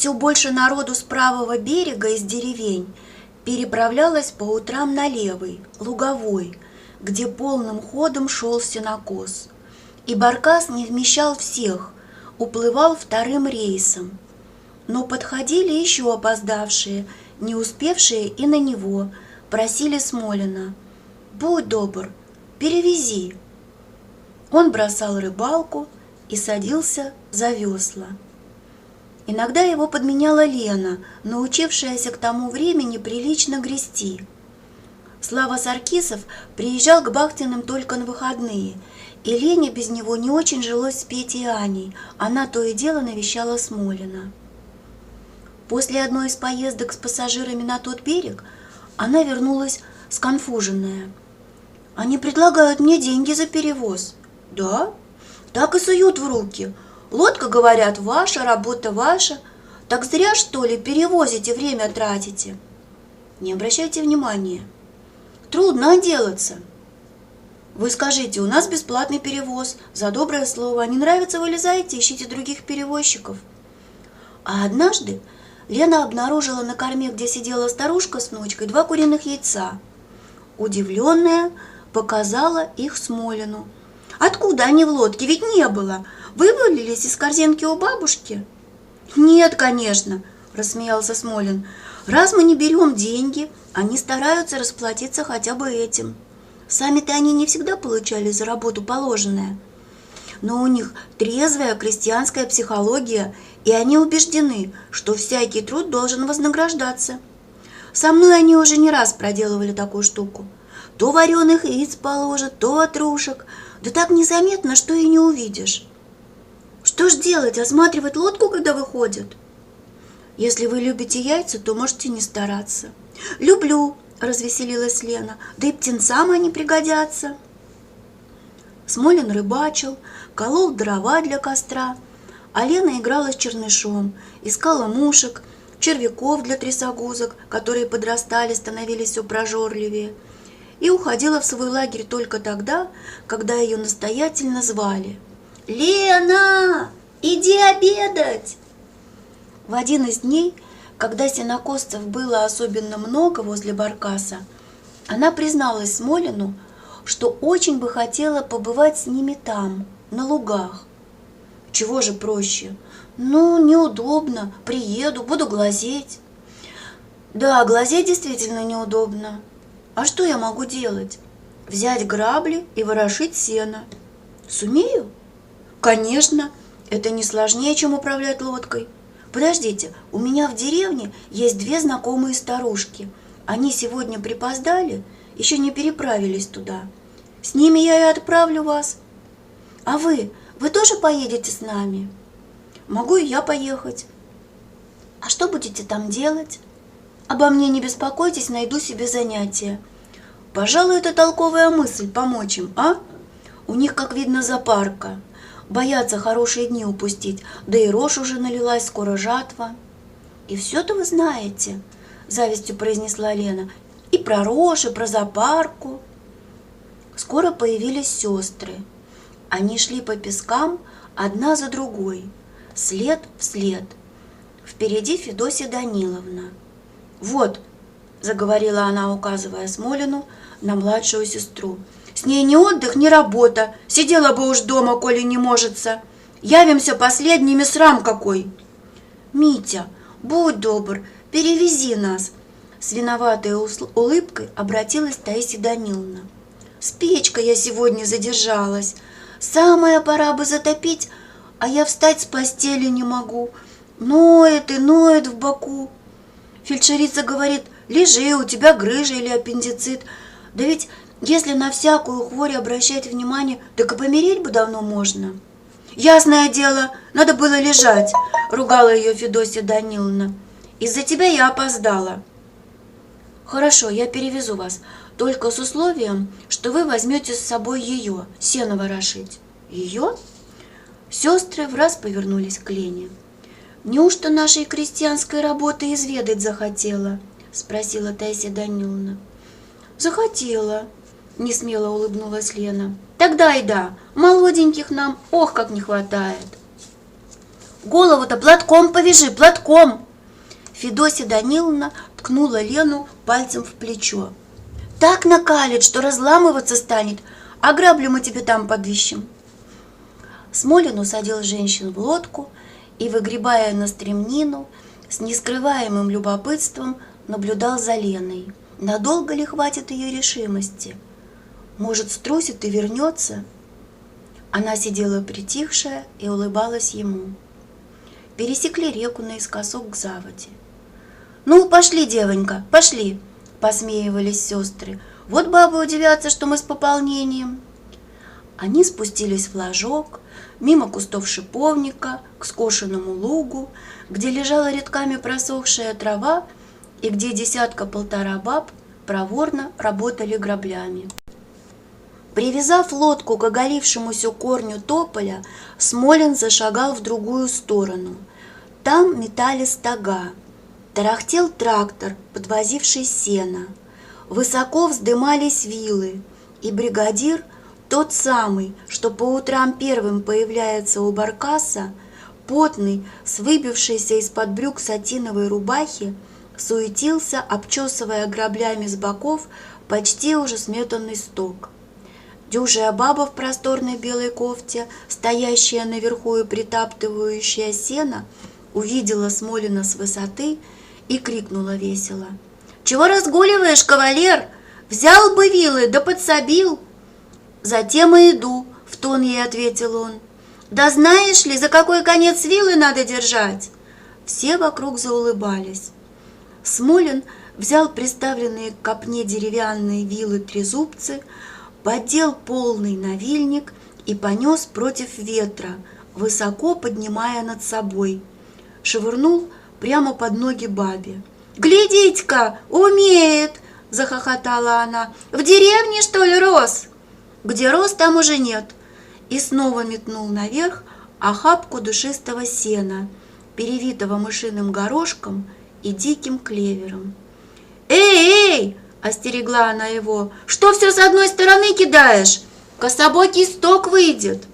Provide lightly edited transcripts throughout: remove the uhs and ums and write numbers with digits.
Все больше народу с правого берега из деревень переправлялось по утрам на левый, луговой, где полным ходом шел сенокос. И баркас не вмещал всех, уплывал вторым рейсом. Но подходили еще опоздавшие, не успевшие и на него, просили Смолина: «Будь добр, перевези». Он бросал рыбалку и садился за весла. Иногда его подменяла Лена, научившаяся к тому времени прилично грести. Слава Саркисов приезжал к Бахтиным только на выходные, и Лене без него не очень жилось с Петей и Аней, она то и дело навещала Смолина. После одной из поездок с пассажирами на тот берег она вернулась сконфуженная. «Они предлагают мне деньги за перевоз». «Да? Так и суют в руки. Лодка, говорят, ваша, работа ваша. Так зря, что ли, перевозите, время тратите?» «Не обращайте внимания. Трудно отделаться. Вы скажите: у нас бесплатный перевоз, за доброе слово. Не нравится, вылезайте, ищите других перевозчиков». А однажды Лена обнаружила на корме, где сидела старушка с внучкой, 2 куриных яйца. Удивленная, показала их Смолину. «Откуда они в лодке? Ведь не было. Вывалились из корзинки у бабушки?» «Нет, конечно», – рассмеялся Смолин. «Раз мы не берем деньги, они стараются расплатиться хотя бы этим. Сами-то они не всегда получали за работу положенное. Но у них трезвая крестьянская психология, и они убеждены, что всякий труд должен вознаграждаться. Со мной они уже не раз проделывали такую штуку. То вареных яиц положат, то ватрушек. Да так незаметно, что и не увидишь. Что ж делать, осматривать лодку, когда выходят?» «Если вы любите яйца, то можете не стараться». «Люблю», – развеселилась Лена, – «да и птенцам они пригодятся». Смолин рыбачил, колол дрова для костра, а Лена играла с чернышом, искала мушек, червяков для трясогузок, которые подрастали, становились все прожорливее, и уходила в свой лагерь только тогда, когда ее настоятельно звали. «Лена, иди обедать!» В один из дней, когда сенокосцев было особенно много возле баркаса, она призналась Смолину, что очень бы хотела побывать с ними там, на лугах. «Чего же проще? Ну, неудобно. Приеду, буду глазеть». «Да, глазеть действительно неудобно. А что я могу делать? Взять грабли и ворошить сено. Сумею? Конечно, это не сложнее, чем управлять лодкой. Подождите, у меня в деревне есть 2 знакомые старушки. Они сегодня припоздали, еще не переправились туда. С ними я и отправлю вас. А вы тоже поедете с нами?» «Могу и я поехать». «А что будете там делать?» «Обо мне не беспокойтесь, найду себе занятия. Пожалуй, это толковая мысль — помочь им, а? У них, как видно, запарка. Боятся хорошие дни упустить, да и рожь уже налилась, скоро жатва». «И все-то вы знаете», — завистью произнесла Лена, — «и про рожь, и про запарку». Скоро появились сестры. Они шли по пескам одна за другой, след в след. Впереди Федосья Даниловна. «Вот», — заговорила она, указывая Смолину на младшую сестру, — «с ней ни отдых, ни работа. Сидела бы уж дома, коли не можется. Явимся последними, срам какой». «Митя, будь добр, перевези нас», — с виноватой улыбкой обратилась Таисия Даниловна. «С печкой я сегодня задержалась. Самая пора бы затопить, а я встать с постели не могу. Ноет и ноет в боку. Фельдшерица говорит: лежи, у тебя грыжа или аппендицит. Да ведь если на всякую хворь обращать внимание, так и помереть бы давно можно». «Ясное дело, надо было лежать», — ругала ее Федосья Даниловна. «Из-за тебя я опоздала». «Хорошо, я перевезу вас, только с условием, что вы возьмете с собой ее, сено ворошить». «Ее?» Сестры враз повернулись к Лене. «Неужто нашей крестьянской работы изведать захотела?» — спросила Таисия Даниловна. «Захотела», — несмело улыбнулась Лена. «Тогда и да, молоденьких нам ох как не хватает». Голову-то платком повяжи, платком!» Федосья Даниловна ткнула Лену пальцем в плечо. «Так накалит, что разламываться станет, а граблю мы тебе там подыщем». Смолин усадил женщин в лодку и, выгребая на стремнину, с нескрываемым любопытством наблюдал за Леной. Надолго ли хватит ее решимости? Может, струсит и вернется? Она сидела притихшая и улыбалась ему. Пересекли реку наискосок к заводе. «Ну, пошли, девонька, пошли!» — посмеивались сестры. «Вот бабы удивятся, что мы с пополнением». Они спустились в ложок, мимо кустов шиповника, к скошенному лугу, где лежала рядками просохшая трава и где десятка-полтора баб проворно работали граблями. Привязав лодку к оголившемуся корню тополя, Смолин зашагал в другую сторону. Там метали стога. Тарахтел трактор, подвозивший сено. Высоко вздымались вилы, и бригадир, тот самый, что по утрам первым появляется у баркаса, потный, с выбившейся из-под брюк сатиновой рубахи, суетился, обчесывая граблями с боков почти уже сметанный стог. Дюжая баба в просторной белой кофте, стоящая наверху и притаптывающая сено, увидела Смолина с высоты и крикнула весело: «Чего разгуливаешь, кавалер? Взял бы вилы, да подсобил!» «Затем и иду», — в тон ей ответил он. «Да знаешь ли, за какой конец вилы надо держать?» Все вокруг заулыбались. Смолин взял приставленные к копне деревянные вилы-трезубцы, поддел полный навильник и понес против ветра, высоко поднимая над собой. Швырнул прямо под ноги бабе. «Глядите-ка, умеет!» — захохотала она. «В деревне, что ли, рос?» «Где рос, там уже нет». И снова метнул наверх охапку душистого сена, перевитого мышиным горошком и диким клевером. «Эй, эй!» — остерегла она его. «Что все с одной стороны кидаешь? Кособокий сток выйдет!»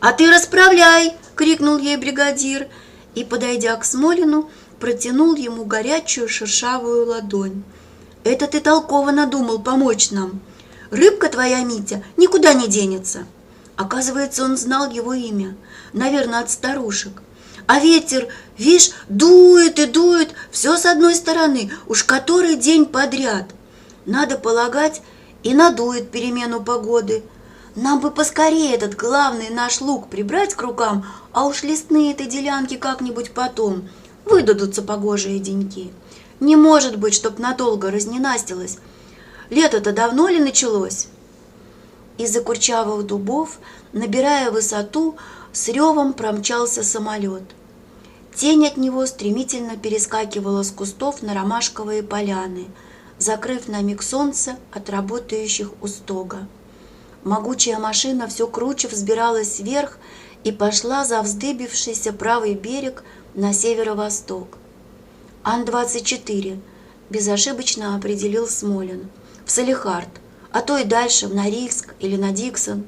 «А ты расправляй!» — крикнул ей бригадир и, подойдя к Смолину, протянул ему горячую шершавую ладонь. «Это ты толково надумал помочь нам. Рыбка твоя, Митя, никуда не денется». Оказывается, он знал его имя, наверное, от старушек. «А ветер, вишь, дует и дует, все с одной стороны, уж который день подряд. Надо полагать, и надует перемену погоды. Нам бы поскорее этот главный наш луг прибрать к рукам, а уж лесные-то делянки как-нибудь потом. Выдадутся погожие деньки. Не может быть, чтоб надолго разненастилось. Лето-то давно ли началось?» Из-за курчавых дубов, набирая высоту, с ревом промчался самолет. Тень от него стремительно перескакивала с кустов на ромашковые поляны, закрыв на миг солнце от работающих у стога. Могучая машина все круче взбиралась вверх и пошла за вздыбившийся правый берег на северо-восток. «Ан-24», — безошибочно определил Смолин, — «в Салехард, а то и дальше, в Норильск или на Диксон,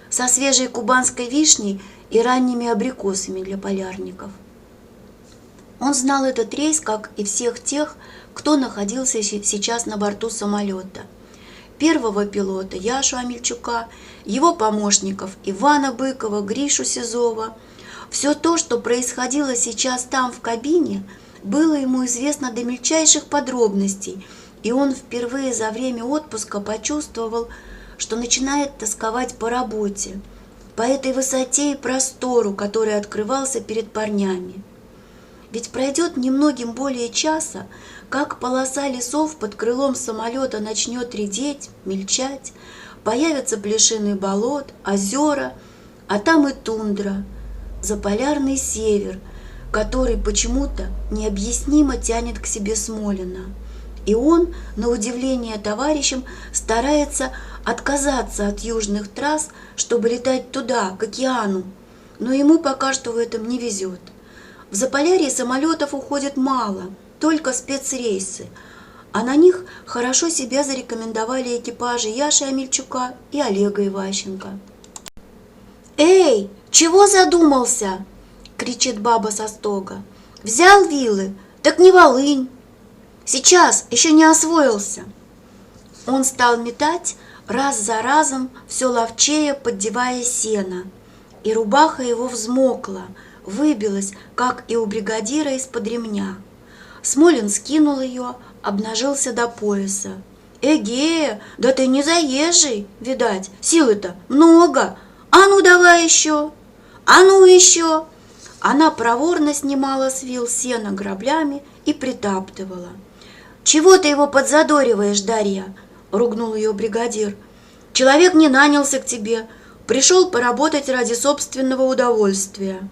со свежей кубанской вишней и ранними абрикосами для полярников». Он знал этот рейс, как и всех тех, кто находился сейчас на борту самолета. Первого пилота Яшу Амельчука, его помощников Ивана Быкова, Гришу Сизова. Все то, что происходило сейчас там в кабине, было ему известно до мельчайших подробностей, и он впервые за время отпуска почувствовал, что начинает тосковать по работе, по этой высоте и простору, который открывался перед парнями. Ведь пройдет немногим более часа, как полоса лесов под крылом самолета начнет редеть, мельчать, появятся плешины болот, озера, а там и тундра, заполярный север, который почему-то необъяснимо тянет к себе Смолина. И он, на удивление товарищам, старается отказаться от южных трасс, чтобы летать туда, к океану, но ему пока что в этом не везет. В Заполярье самолетов уходит мало, только спецрейсы, а на них хорошо себя зарекомендовали экипажи Яши Амельчука и Олега Иващенко. «Эй, чего задумался?» — кричит баба со стога. «Взял вилы? Так не волынь! Сейчас, еще не освоился!» Он стал метать раз за разом, все ловчее поддевая сено, и рубаха его взмокла, выбилась, как и у бригадира из-под ремня. Смолин скинул ее, обнажился до пояса. «Эге, да ты не заезжий, видать, силы-то много! А ну давай еще! А ну еще!» Она проворно снимала с вил сено граблями и притаптывала. «Чего ты его подзадориваешь, Дарья?» — ругнул ее бригадир. «Человек не нанялся к тебе, пришел поработать ради собственного удовольствия.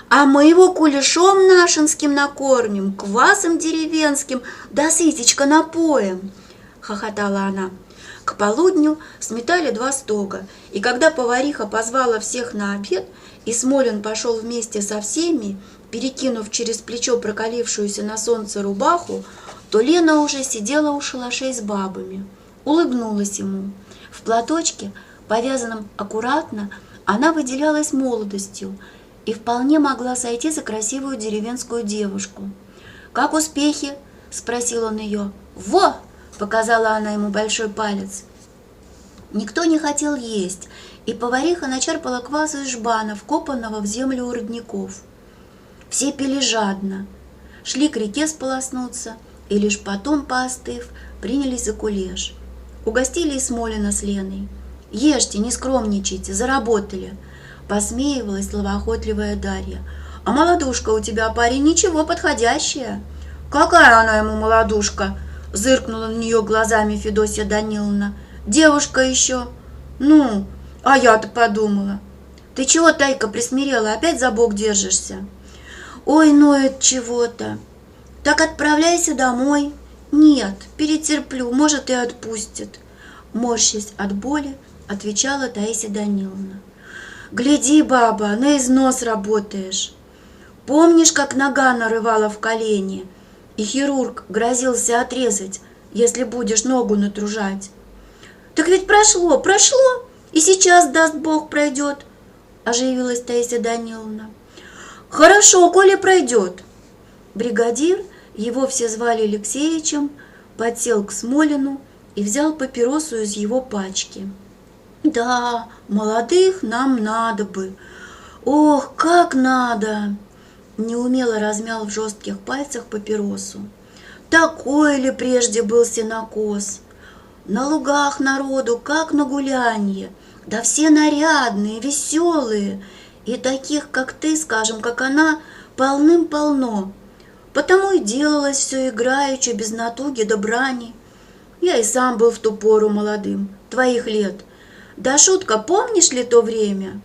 А мы его кулешом нашинским накормим, квасом деревенским, да сытечка напоем!» — хохотала она. К полудню сметали 2 стога, и когда повариха позвала всех на обед, и Смолин пошел вместе со всеми, перекинув через плечо прокалившуюся на солнце рубаху, то Лена уже сидела у шалашей с бабами. Улыбнулась ему. В платочке, повязанном аккуратно, она выделялась молодостью и вполне могла сойти за красивую деревенскую девушку. «Как успехи?» – спросил он ее. «Во!» – показала она ему большой палец. Никто не хотел есть, и повариха начерпала квасу из жбана, вкопанного в землю у родников. Все пили жадно, шли к реке сполоснуться, и лишь потом, поостыв, принялись за кулеш. Угостили и Смолина с Леной. «Ешьте, не скромничайте, заработали», — посмеивалась словоохотливая Дарья. «А молодушка у тебя, парень, ничего, подходящая». «Какая она ему молодушка?» — зыркнула на нее глазами Федосья Даниловна. «Девушка еще». «Ну, а я-то подумала». «Ты чего, Тайка, присмирела, опять за бок держишься?» «Ой, ноет чего-то». «Так отправляйся домой». «Нет, перетерплю, может, и отпустит», — морщась от боли, отвечала Таисия Даниловна. «Гляди, баба, на износ работаешь. Помнишь, как нога нарывала в колени, и хирург грозился отрезать, если будешь ногу натружать?» «Так ведь прошло, и сейчас, даст Бог, пройдет», — оживилась Таисия Даниловна. «Хорошо, коли пройдет». Бригадир, его все звали Алексеичем, подсел к Смолину и взял папиросу из его пачки. «Да, молодых нам надо бы. Ох, как надо!» Неумело размял в жестких пальцах папиросу. «Такой ли прежде был сенокос? На лугах народу, как на гулянье, да все нарядные, веселые, и таких, как ты, скажем, как она, полным-полно. Потому и делалось все играючи, без натуги да брани. Я и сам был в ту пору молодым, твоих лет. Да шутка, помнишь ли то время?»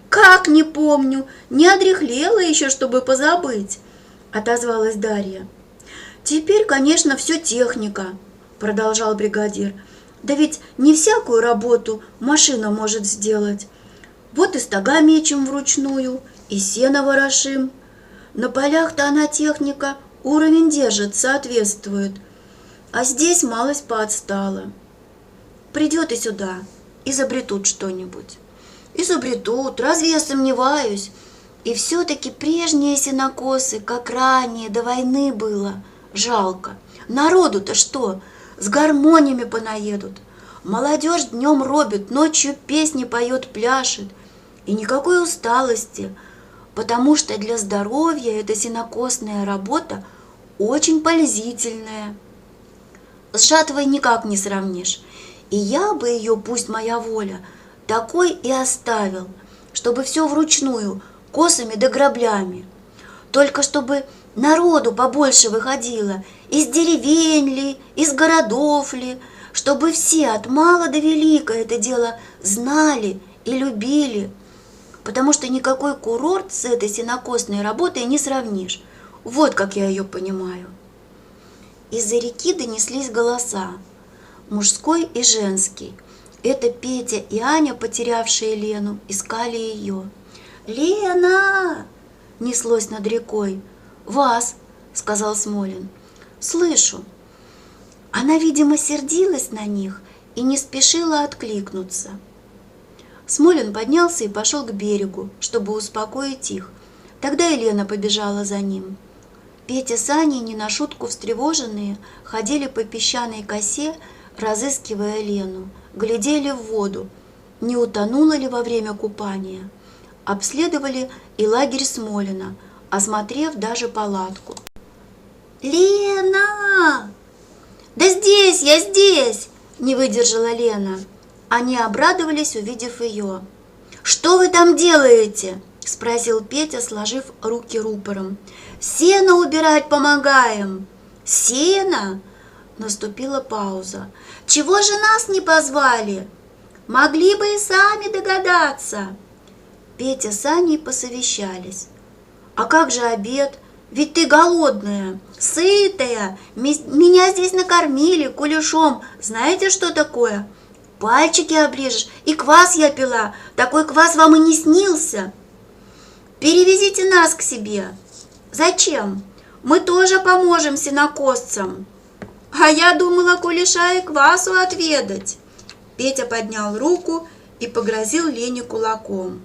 «Как не помню, не одряхлела еще, чтобы позабыть», — отозвалась Дарья. «Теперь, конечно, все техника», — продолжал бригадир. «Да ведь не всякую работу машина может сделать. Вот и стога мечем вручную, и сено ворошим. На полях-то она техника, уровень держит, соответствует. А здесь малость поотстала. Придет и сюда, изобретут что-нибудь». «Изобретут, разве я сомневаюсь? И все-таки прежние сенокосы, как ранее, до войны было, жалко. Народу-то что, с гармониями понаедут. Молодежь днем робит, ночью песни поет, пляшет. И никакой усталости, потому что для здоровья эта сенокосная работа очень пользительная. С жатвой никак не сравнишь. И я бы ее, пусть моя воля, такой и оставил, чтобы все вручную, косами да граблями. Только чтобы народу побольше выходило, из деревень ли, из городов ли, чтобы все от мала до велика это дело знали и любили, потому что никакой курорт с этой сенокосной работой не сравнишь. Вот как я ее понимаю». Из-за реки донеслись голоса, мужской и женский. Это Петя и Аня, потерявшие Лену, искали ее. «Лена!» — неслось над рекой. «Вас!» — сказал Смолин. «Слышу». Она, видимо, сердилась на них и не спешила откликнуться. Смолин поднялся и пошел к берегу, чтобы успокоить их. Тогда и Лена побежала за ним. Петя с Аней, не на шутку встревоженные, ходили по песчаной косе, разыскивая Лену, глядели в воду, не утонула ли во время купания. Обследовали и лагерь Смолина, осмотрев даже палатку. «Лена! Да здесь, я здесь!» – не выдержала Лена. Они обрадовались, увидев ее. «Что вы там делаете?» – спросил Петя, сложив руки рупором. «Сено убирать помогаем». «Сено?» – наступила пауза. «Чего же нас не позвали? Могли бы и сами догадаться». Петя с Аней посовещались. «А как же обед? Ведь ты голодная, сытая. Меня здесь накормили кулешом. Знаете, что такое? Пальчики оближешь. И квас я пила. Такой квас вам и не снился. Перевезите нас к себе». «Зачем? Мы тоже поможем сенокосцам». «А я думала кулеша и квасу отведать». Петя поднял руку и погрозил Лене кулаком.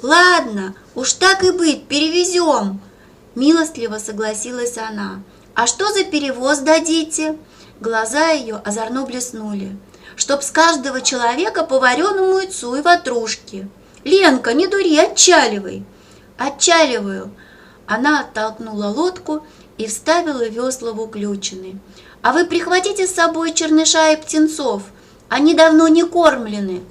«Ладно, уж так и быть, перевезем», – милостливо согласилась она. «А что за перевоз дадите?» Глаза ее озорно блеснули. «Чтоб с каждого человека по вареному яйцу и ватрушке». «Ленка, не дури, отчаливай». «Отчаливаю». Она оттолкнула лодку и вставила весла в уключины. «А вы прихватите с собой черныша и птенцов, они давно не кормлены».